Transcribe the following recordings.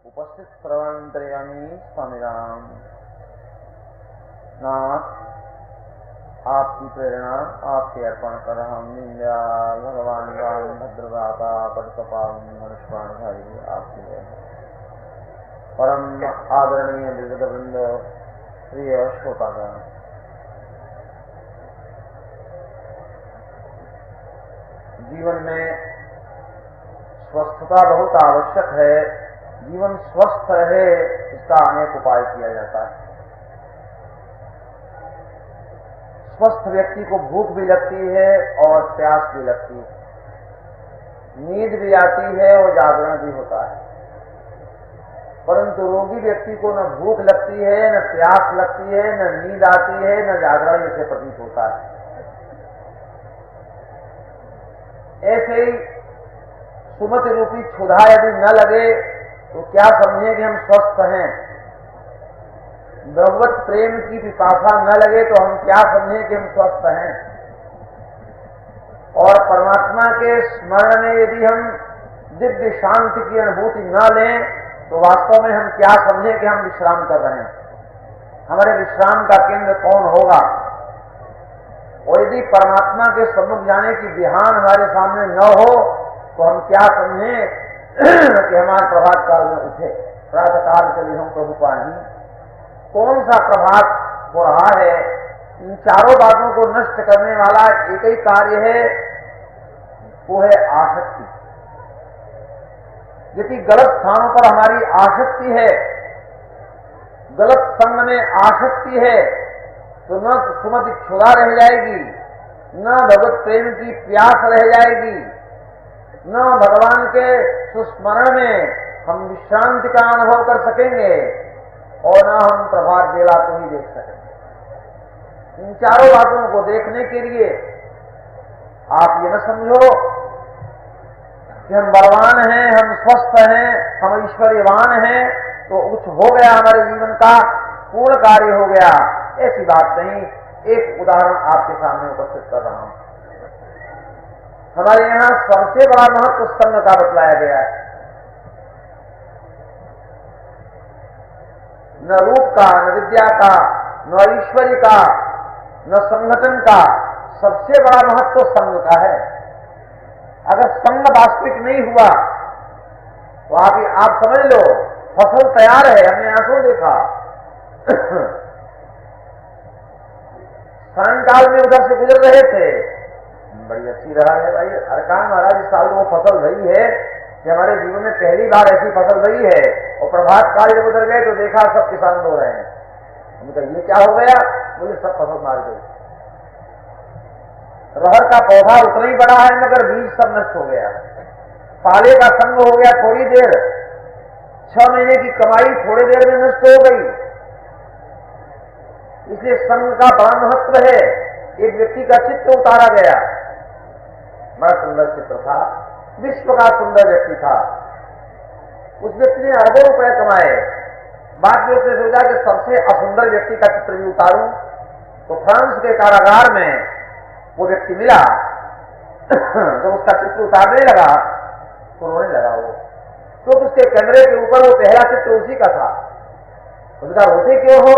उपस्थित सर्वांतर्यामी स्वामी राम नाथ, आपकी प्रेरणा आपके अर्पण कर हम दीनदयाल भगवान राम भद्रदाता पटकपाल मनुष्यधारी आपकी है। परम आदरणीय विविध वृंद, प्रिय श्रोतागण, जीवन में स्वस्थता बहुत आवश्यक है। जीवन स्वस्थ रहे इसका अनेक उपाय किया जाता है। स्वस्थ व्यक्ति को भूख भी लगती है और प्यास भी लगती है, नींद भी आती है और जागरण भी होता है। परंतु रोगी व्यक्ति को न भूख लगती है, न प्यास लगती है, न नींद आती है, न जागरण उसे प्रतीत होता है। ऐसे ही सुमति रूपी क्षुधा यदि न लगे तो क्या समझे कि हम स्वस्थ हैं। भगवत प्रेम की पिपासा न लगे तो हम क्या समझे कि हम स्वस्थ हैं। और परमात्मा के स्मरण में यदि हम दिव्य शांति की अनुभूति न लें तो वास्तव में हम क्या समझे कि हम विश्राम कर रहे हैं। हमारे विश्राम का केंद्र कौन होगा। और यदि परमात्मा के सम्मुख जाने की बिहान हमारे सामने न हो तो हम क्या समझें कि हमारे प्रभात काल में उठे, प्रातः काल चले हम प्रभु पानी। कौन सा प्रभात हो रहा है। इन चारों बातों को नष्ट करने वाला एक ही कार्य है, वो है आसक्ति। यदि गलत स्थानों पर हमारी आसक्ति है, गलत संग में आसक्ति है, तो न सुमति क्षुधा रह जाएगी, न भगवत प्रेम की प्यास रह जाएगी, न भगवान के सुस्मरण में हम विश्रांति का अनुभव कर सकेंगे और न हम प्रभात बेला को ही देख सकेंगे। इन चारों बातों को देखने के लिए आप ये न समझो कि हम बलवान हैं, हम स्वस्थ हैं, हम ऐश्वर्यवान हैं तो कुछ हो गया, हमारे जीवन का पूर्ण कार्य हो गया। ऐसी बात नहीं। एक उदाहरण आपके सामने उपस्थित कर रहा हूं। हमारे यहां सबसे बड़ा महत्व संग का बतलाया गया है। न रूप का, न विद्या का, न ऐश्वर्य का, न संगठन का, सबसे बड़ा महत्व संग का है। अगर संग वास्तविक नहीं हुआ तो आप समझ लो फसल तैयार है, हमने आंखों देखा। सायंकाल में उधर से गुजर रहे थे, बड़ी अच्छी रहा है भाई। अरकान महाराज इस साल तो वो फसल भई है कि हमारे जीवन में पहली बार ऐसी फसल भई है। और प्रभात काल जब उधर गए तो देखा सब किसान रो रहे हैं। हमने कहा ये क्या हो गया। बोले सब फसल मार गई। रहर का पौधा उतना ही बड़ा है मगर बीज सब नष्ट हो गया। पाले का संग हो गया थोड़ी देर, 6 महीने की कमाई थोड़ी देर में नष्ट हो गई। इसलिए संग का बड़ा महत्व है। एक व्यक्ति का चित्र उतारा गया, बड़ा सुंदर चित्र था, विश्व का सुंदर व्यक्ति था। उस व्यक्ति ने अरबों रुपए कमाए। बाद में उसने सोचा कि सबसे असुंदर व्यक्ति का चित्र भी उतारूं। तो फ्रांस के कारागार में वो व्यक्ति मिला। जब उसका चित्र उतारने लगा तो रोने लगा वो, क्योंकि उसके कैमरे के ऊपर वो पहला चित्र उसी का था। उसका रोते क्यों हो।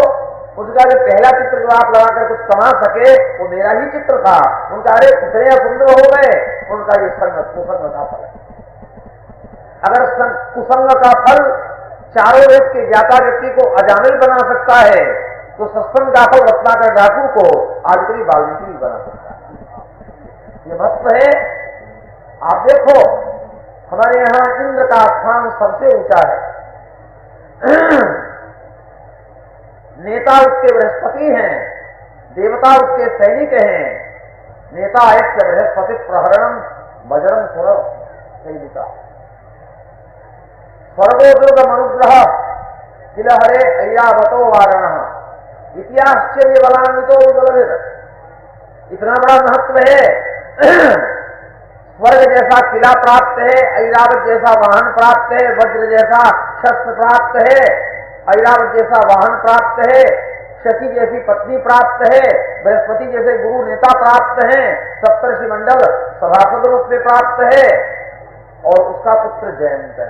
उसका जो पहला चित्र जो आप लगाकर कुछ कमा सके वो मेरा ही चित्र था। उनका अरे कितने सुंदर हो गए। उनका ये कुसंग का फल है। अगर कुसंग का फल चारों वेद के ज्ञाता व्यक्ति को अजामिल बना सकता है तो सत्संग का फल रत्नाकर डाकू को आदित्य वाल्मीकि भी बना सकता है। ये महत्व है। आप देखो हमारे यहां इंद्र का स्थान सबसे ऊंचा है। नेता उसके बृहस्पति हैं, देवता उसके सैनिक हैं। नेता एक बृहस्पति प्रहरणम वज्रम स्वर सैनिका स्वर्गोद्योग अनुग्रह किल हरे ऐरावतो वारण इतिहाश्चर्य बलान्वितो बलवेद। इतना बड़ा महत्व है। स्वर्ग जैसा किला प्राप्त है, ऐरावत जैसा वाहन प्राप्त है, वज्र जैसा शस्त्र प्राप्त है, ऐरावत जैसा वाहन प्राप्त है, शची जैसी पत्नी प्राप्त है, बृहस्पति जैसे गुरु नेता प्राप्त हैं, सप्तर्षि मंडल सभासद रूप में प्राप्त है और उसका पुत्र जयंत है।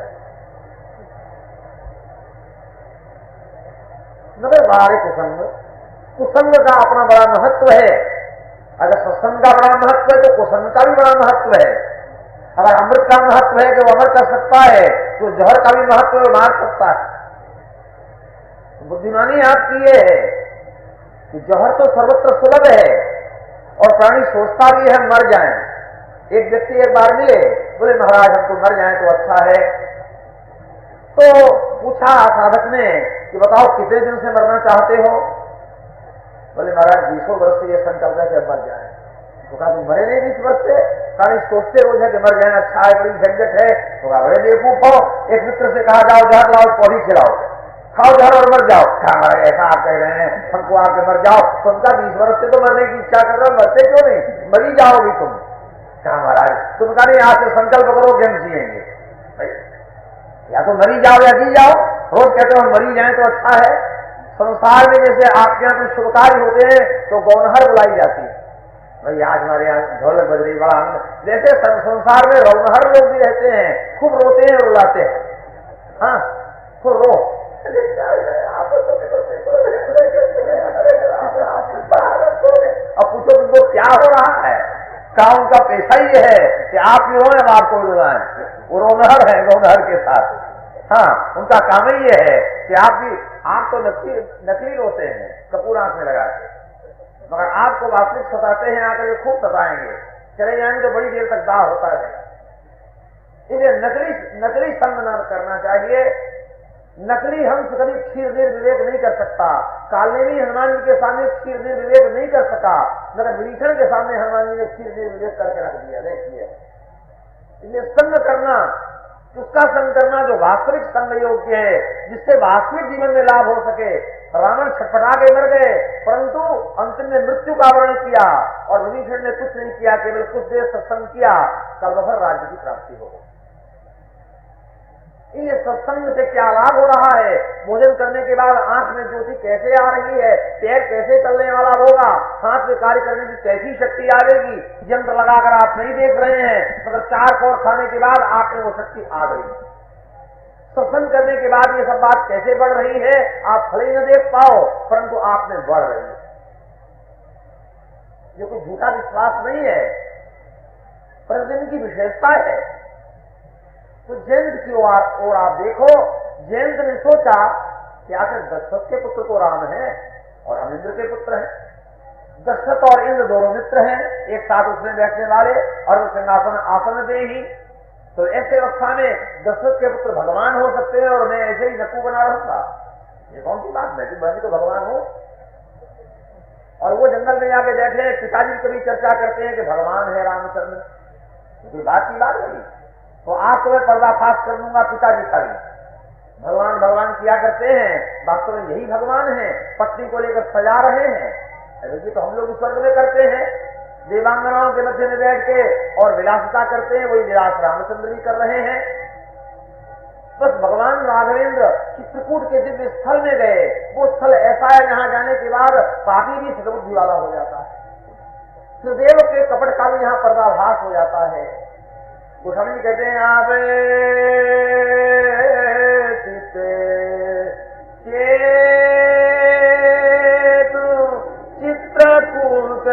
न भाई बारे कुसंग, कुसंग का अपना बड़ा महत्व है। अगर सत्संग का बड़ा महत्व है तो कुसंग का भी बड़ा महत्व है। अगर अमृत का महत्व है कि वो अमर कर सकता है, तो जहर का भी महत्व है, वो मार सकता है। बुद्धिमानी आपकी ये है कि जहर तो सर्वत्र सुलभ है और प्राणी सोचता भी है मर जाएं। एक व्यक्ति एक बार मिले, बोले महाराज हम तो मर जाएं तो अच्छा है। तो पूछा साधक ने कि बताओ कितने दिन से मरना चाहते हो? बोले महाराज 20 वर्ष से ये संकल्प है कि मर जाए। तो कहा तुम मरे नहीं 20 वर्ष से? कहा सोचते रोज है कि मर जाए, अच्छा है, बड़ी झंझट है। तो कहा बड़े बेवकूफ हो, एक मित्र से कहा जाओ जहर लाओ पौधी खिलाओ, खाओ जहर और मर जाओ। क्या महाराज ऐसा आप कह रहे हैं, हमको आके मर जाओ। तो उनका 20 वर्ष से तो मरने की इच्छा कर रहे हो, मरते क्यों नहीं, मरी जाओगी तुम। कहा महाराज तुम कहा नहीं आज से संकल्प करो कि हम जिएंगे, या तो मरी जाओ या जी जाओ। रोज कहते हो मरी जाए तो अच्छा है। संसार में जैसे आपके यहाँ कुछ शुभ कार्य होते हैं तो गौनहर बुलाई जाती है, भाई आज हमारे यहाँ ढोलक बज रही बड़ा आनंद। जैसे संसार में रौनहर लोग भी रहते हैं, खूब रोते हैं रुलाते हैं, हाँ खूब रो। अब पूछो तुमको क्या हो रहा है? क्या उनका पेशा ही है कि आप ही रोए, आपको रुलाएं। वो रौनहर है गौनहर के साथ, हाँ उनका काम ही ये है कि आप तो नकली रोते हैं कपूर आंख में लगा के, मगर आपको वास्तविक सताते हैं, आकर के खूब सताएंगे, चले जाएंगे तो बड़ी देर तक दाह होता रहेगा। इसलिए नकली संग न करना चाहिए। नकली हंस कभी क्षीर निर्विवेक नहीं कर सकता। कालने भी हनुमान जी के सामने क्षीर निर्विवेक नहीं कर सका, मगर विभीषण के सामने हनुमान जी ने क्षीर निर्विवेक करके रख दिया। देखिए इसलिए संग करना, उसका संग करना जो वास्तविक संग योग्य है, जिससे वास्तविक जीवन में लाभ हो सके। रावण छटपटा के मर गए, परंतु अंतिम में मृत्यु का वर्ण किया, और विभीषण ने कुछ नहीं किया, केवल कुछ देर सत्संग किया, सर्वभर राज्य की प्राप्ति हो गई। ये सत्संग से क्या लाभ हो रहा है? भोजन करने के बाद आंख में ज्योति कैसे आ रही है, पैर कैसे चलने वाला होगा, हाथ में कार्य करने की कैसी शक्ति आएगी। यंत्र लगाकर आप नहीं देख रहे हैं, मतलब 4 कौर खाने के बाद आप में वो शक्ति आ गई। सत्संग करने के बाद ये सब बात कैसे बढ़ रही है, आप भले ही न देख पाओ, परंतु आप में बढ़ रही है। ये कोई झूठा विश्वास नहीं है, प्रतिदिन की विशेषता है। तो जयंत की ओर आप देखो, जयंत ने सोचा कि आखिर दशरथ के पुत्र तो राम है और हम इंद्र के पुत्र हैं। दशरथ और इंद्र दोनों मित्र हैं, एक साथ उसमें बैठने वाले, और वो सिंहासन आसन दे ही। तो ऐसे अवस्था में दशरथ के पुत्र भगवान हो सकते हैं और मैं ऐसे ही नक्कू बना रहूंगा, ये कौन सी बात है कि मैं भी तो भगवान हूं। और वो जंगल में जाके बैठे, पिताजी कभी चर्चा करते हैं कि भगवान है रामचंद्र, कोई बात की बात नहीं। तो आज तो मैं पर्दाफाश कर लूंगा पिताजी का भी, भगवान भगवान किया करते हैं, वास्तव में यही भगवान है, पत्नी को लेकर सजा रहे हैं। अरे तो हम लोग स्वर्ग में करते हैं, देवांगनाओं के मध्य में बैठ के और विलासिता करते हैं, वही विलास रामचंद्र भी कर रहे हैं। बस भगवान राघवेंद्र चित्रकूट के दिव्य स्थल में गए, वो स्थल ऐसा है जहां जाने के बाद पापी भी सदबुद्धि वाला हो जाता है। सुदेव के कपट का भी यहाँ पर्दाभास हो जाता है। गोस्वामी जी कहते हैं आप चित्रकूट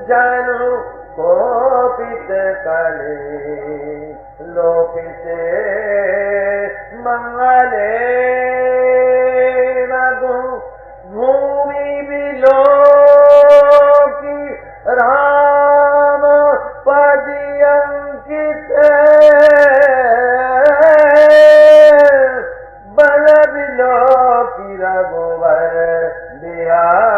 जनु कोपित कले लोकित मंगले भूमि बिलो की राम पदी अंकित बल बिलो की रघुवर बिहार